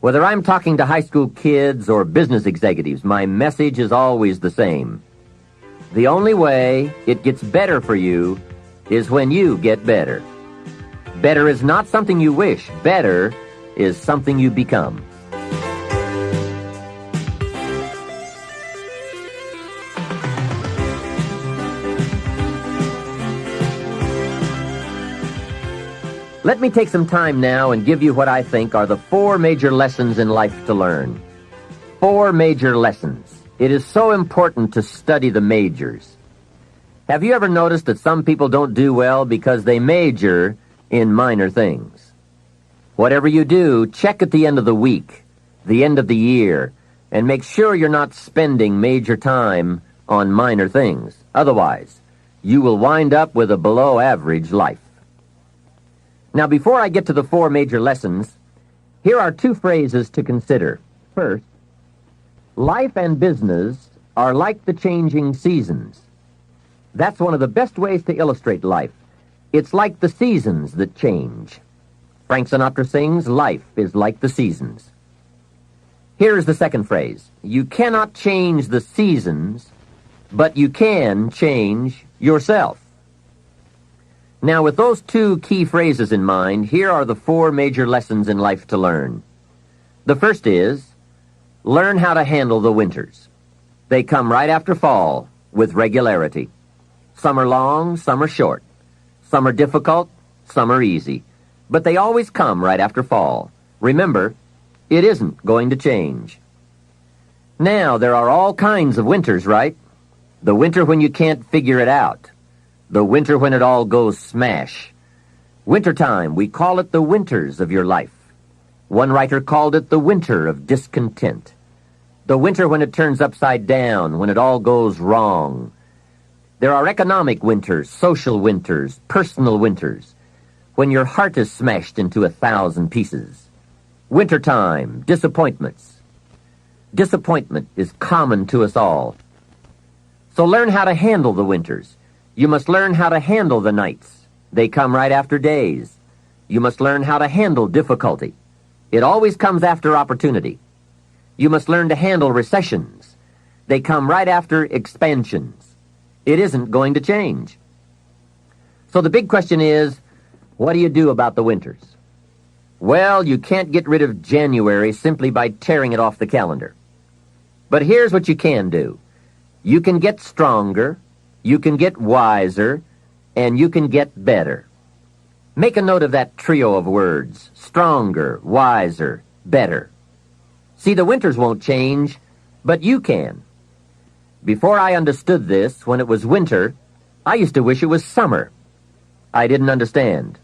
Whether I'm talking to high school kids or business executives, my message is always the same. The only way it gets better for you is when you get better. Better is not something you wish. Better is something you become. Let me take some time now and give you what I think are the 4 major lessons in life to learn. 4 major lessons. It is so important to study the majors. Have you ever noticed that some people don't do well because they major in minor things? Whatever you do, check at the end of the week, the end of the year, and make sure you're not spending major time on minor things. Otherwise, you will wind up with a below-average life. Now, before I get to the 4 major lessons, here are 2 phrases to consider. First, life and business are like the changing seasons. That's one of the best ways to illustrate life. It's like the seasons that change. Frank Sinatra sings, "Life is like the seasons." Here's the second phrase. You cannot change the seasons, but you can change yourself. Now, with those 2 key phrases in mind, here are the 4 major lessons in life to learn. The first is, learn how to handle the winters. They come right after fall with regularity. Some are long, some are short. Some are difficult, some are easy. But they always come right after fall. Remember, it isn't going to change. Now, there are all kinds of winters, right? The winter when you can't figure it out. The winter when it all goes smash. Wintertime, we call it the winters of your life. One writer called it the winter of discontent. The winter when it turns upside down, when it all goes wrong. There are economic winters, social winters, personal winters, when your heart is smashed into 1,000 pieces. Wintertime, disappointments. Disappointment is common to us all. So learn how to handle the winters. You must learn how to handle the nights. They come right after days. You must learn how to handle difficulty. It always comes after opportunity. You must learn to handle recessions. They come right after expansions. It isn't going to change. So the big question is, what do you do about the winters? Well, you can't get rid of January simply by tearing it off the calendar. But here's what you can do. You can get stronger, you can get wiser, and you can get better. Make a note of that trio of words, stronger, wiser, better. See, the winters won't change, but you can. Before I understood this, when it was winter, I used to wish it was summer. I didn't understand.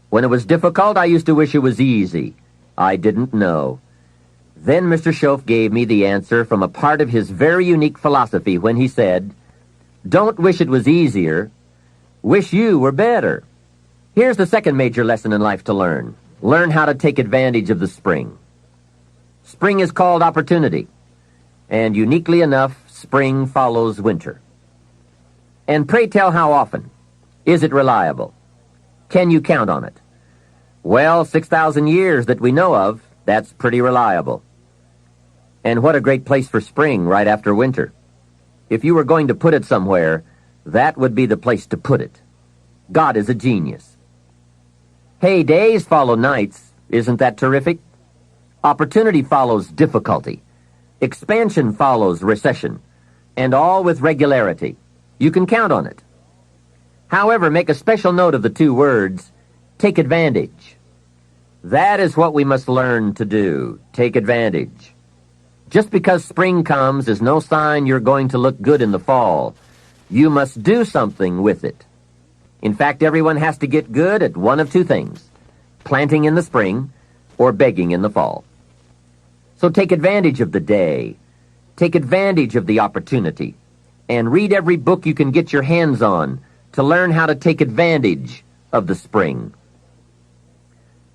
When it was difficult, I used to wish it was easy. I didn't know. Then Mr. Schoaf gave me the answer from a part of his very unique philosophy when he said, "Don't wish it was easier. Wish you were better." Here's the second major lesson in life to learn. Learn how to take advantage of the spring. Spring is called opportunity, and uniquely enough, spring follows winter. And pray tell how often? Is it reliable? Can you count on it? Well, 6,000 years that we know of, that's pretty reliable. And what a great place for spring right after winter. If you were going to put it somewhere, that would be the place to put it. God is a genius. Hey, days follow nights. Isn't that terrific? Opportunity follows difficulty. Expansion follows recession. And all with regularity. You can count on it. However, make a special note of the 2 words, take advantage. That is what we must learn to do, take advantage. Just because spring comes is no sign you're going to look good in the fall. You must do something with it. In fact, everyone has to get good at one of 2 things, planting in the spring or begging in the fall. So take advantage of the day, take advantage of the opportunity, and read every book you can get your hands on to learn how to take advantage of the spring.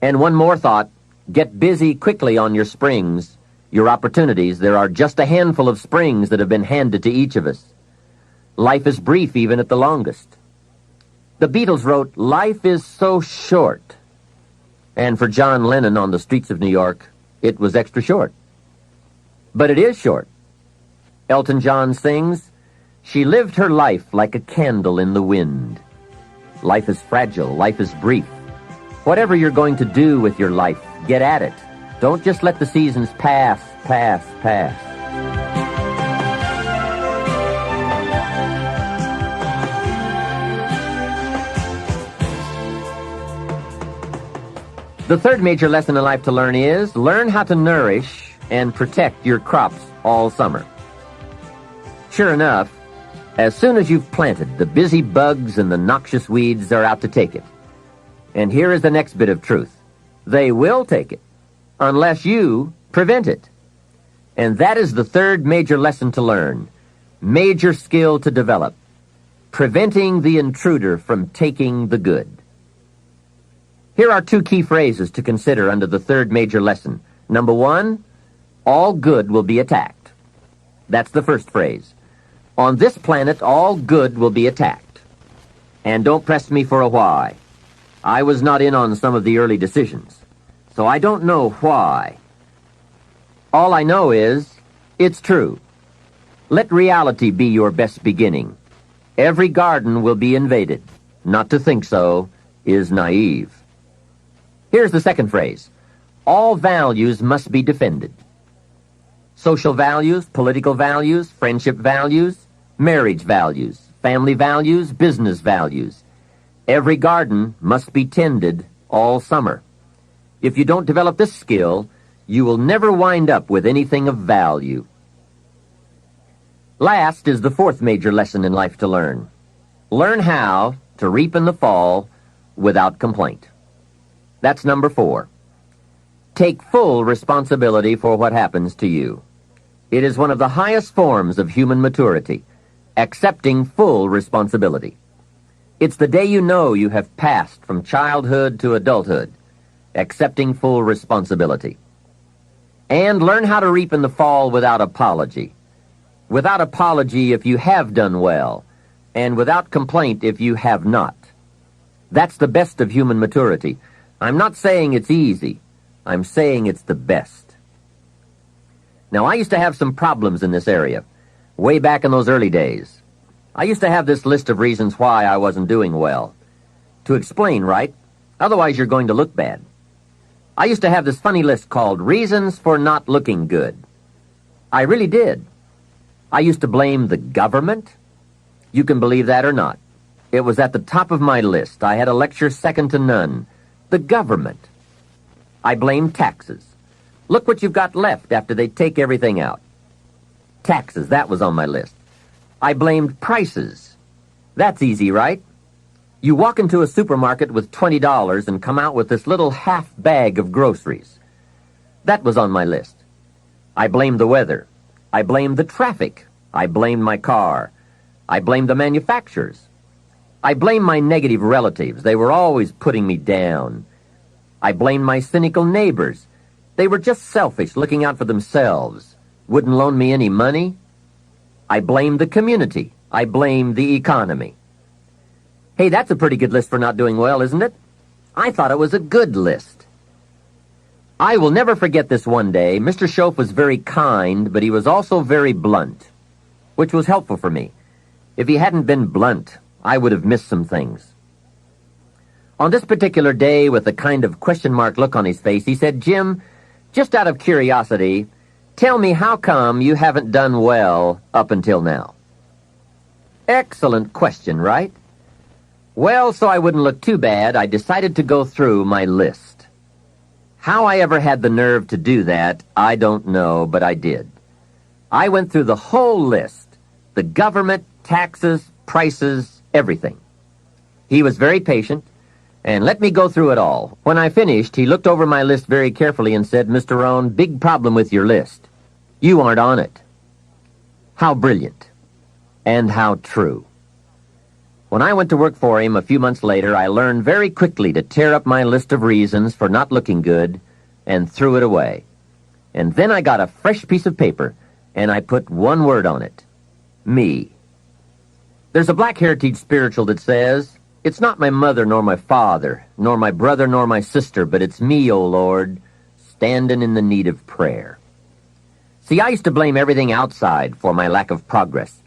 And one more thought, get busy quickly on your springs. Your opportunities. There are just a handful of springs that have been handed to each of us. Life is brief even at the longest. The Beatles wrote, "Life is so short." And for John Lennon on the streets of New York, It was extra short. But it is short. Elton John sings, "She lived her life like a candle in the wind." Life is fragile. Life is brief. Whatever you're going to do with your life, get at it. Don't just let the seasons pass. The third major lesson in life to learn is learn how to nourish and protect your crops all summer. Sure enough, as soon as you've planted, the busy bugs and the noxious weeds are out to take it. And here is the next bit of truth. They will take it, unless you prevent it. And that is the third major lesson to learn, major skill to develop, preventing the intruder from taking the good. Here are two key phrases to consider under the third major lesson. Number one, all good will be attacked. That's the first phrase. On this planet, all good will be attacked. And don't press me for a why. I was not in on some of the early decisions, so I don't know why. All I know is, it's true. Let reality be your best beginning. Every garden will be invaded. Not to think so is naive. Here's the second phrase. All values must be defended. Social values, political values, friendship values, marriage values, family values, business values. Every garden must be tended all summer. If you don't develop this skill, you will never wind up with anything of value. Last is the fourth major lesson in life to learn. Learn how to reap in the fall without complaint. That's number 4. Take full responsibility for what happens to you. It is one of the highest forms of human maturity, accepting full responsibility. It's the day you know you have passed from childhood to adulthood, accepting full responsibility. And learn how to reap in the fall without apology. Without apology if you have done well, and without complaint if you have not. That's the best of human maturity. I'm not saying it's easy. I'm saying it's the best. Now, I used to have some problems in this area, way back in those early days. I used to have this list of reasons why I wasn't doing well. To explain, right? Otherwise, you're going to look bad. I used to have this funny list called Reasons for Not Looking Good. I really did. I used to blame the government. You can believe that or not. It was at the top of my list. I had a lecture second to none. The government. I blamed taxes. Look what you've got left after they take everything out. Taxes, that was on my list. I blamed prices. That's easy, right? You walk into a supermarket with $20 and come out with this little half bag of groceries. That was on my list. I blamed the weather. I blamed the traffic. I blamed my car. I blamed the manufacturers. I blamed my negative relatives. They were always putting me down. I blamed my cynical neighbors. They were just selfish, looking out for themselves. Wouldn't loan me any money. I blamed the community. I blamed the economy. Hey, that's a pretty good list for not doing well, isn't it? I thought it was a good list. I will never forget this one day. Mr. Schoaf was very kind, but he was also very blunt, which was helpful for me. If he hadn't been blunt, I would have missed some things. On this particular day, with a kind of question mark look on his face, he said, "Jim, just out of curiosity, tell me how come you haven't done well up until now?" Excellent question, right? Well, so I wouldn't look too bad, I decided to go through my list. How I ever had the nerve to do that, I don't know, but I did. I went through the whole list. The government, taxes, prices, everything. He was very patient and let me go through it all. When I finished, he looked over my list very carefully and said, "Mr. Rohn, big problem with your list. You aren't on it." How brilliant and how true. When I went to work for him a few months later, I learned very quickly to tear up my list of reasons for not looking good and threw it away. And then I got a fresh piece of paper and I put one word on it: me. There's a Black Heritage spiritual that says, "It's not my mother nor my father, nor my brother nor my sister, but it's me, O Lord. standing in the need of prayer. See, I used to blame everything outside for my lack of progress,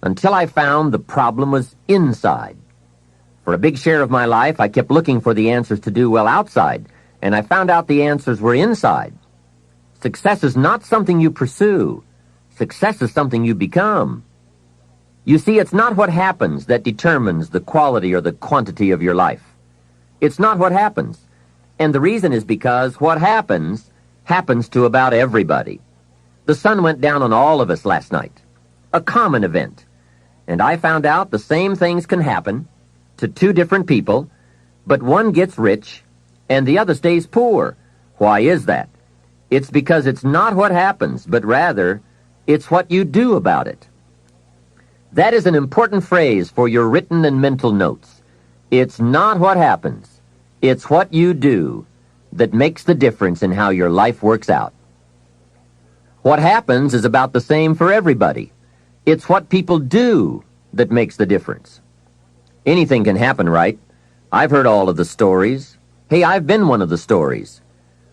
until I found the problem was inside. For a big share of my life, I kept looking for the answers to do well outside, and I found out the answers were inside. Success is not something you pursue. Success is something you become. You see, it's not what happens that determines the quality or the quantity of your life. It's not what happens. And the reason is because what happens to about everybody. The sun went down on all of us last night. A common event. And I found out the same things can happen to two different people, but one gets rich and the other stays poor. Why is that? It's because it's not what happens, but rather it's what you do about it. That is an important phrase for your written and mental notes. It's not what happens. It's what you do that makes the difference in how your life works out. What happens is about the same for everybody. It's what people do that makes the difference. Anything can happen, right? I've heard all of the stories. Hey, I've been one of the stories.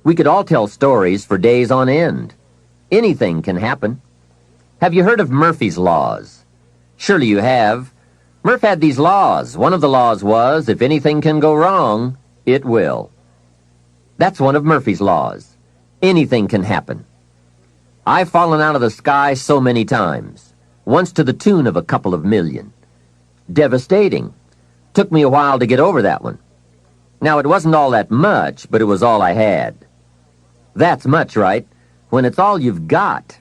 We could all tell stories for days on end. Anything can happen. Have you heard of Murphy's Laws? Surely you have. Murph had these laws. One of the laws was, if anything can go wrong, it will. That's one of Murphy's laws. Anything can happen. I've fallen out of the sky so many times, once to the tune of a couple of million. Devastating. Took me a while to get over that one. Now, it wasn't all that much, but it was all I had. That's much, right? When it's all you've got.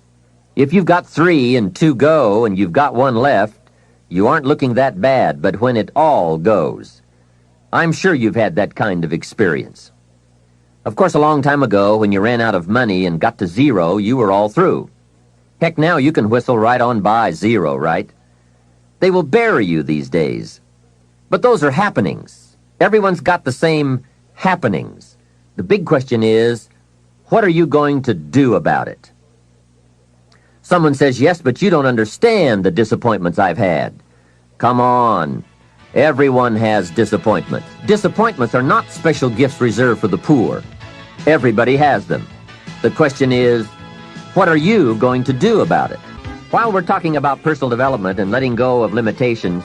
If you've got 3 and 2 go and you've got 1 left, you aren't looking that bad, but when it all goes. I'm sure you've had that kind of experience. Of course, a long time ago, when you ran out of money and got to 0, you were all through. Heck, now you can whistle right on by 0, right? They will bury you these days. But those are happenings. Everyone's got the same happenings. The big question is, what are you going to do about it? Someone says, yes, but you don't understand the disappointments I've had. Come on. Everyone has disappointments. Disappointments are not special gifts reserved for the poor. Everybody has them. The question is, what are you going to do about it? While we're talking about personal development and letting go of limitations,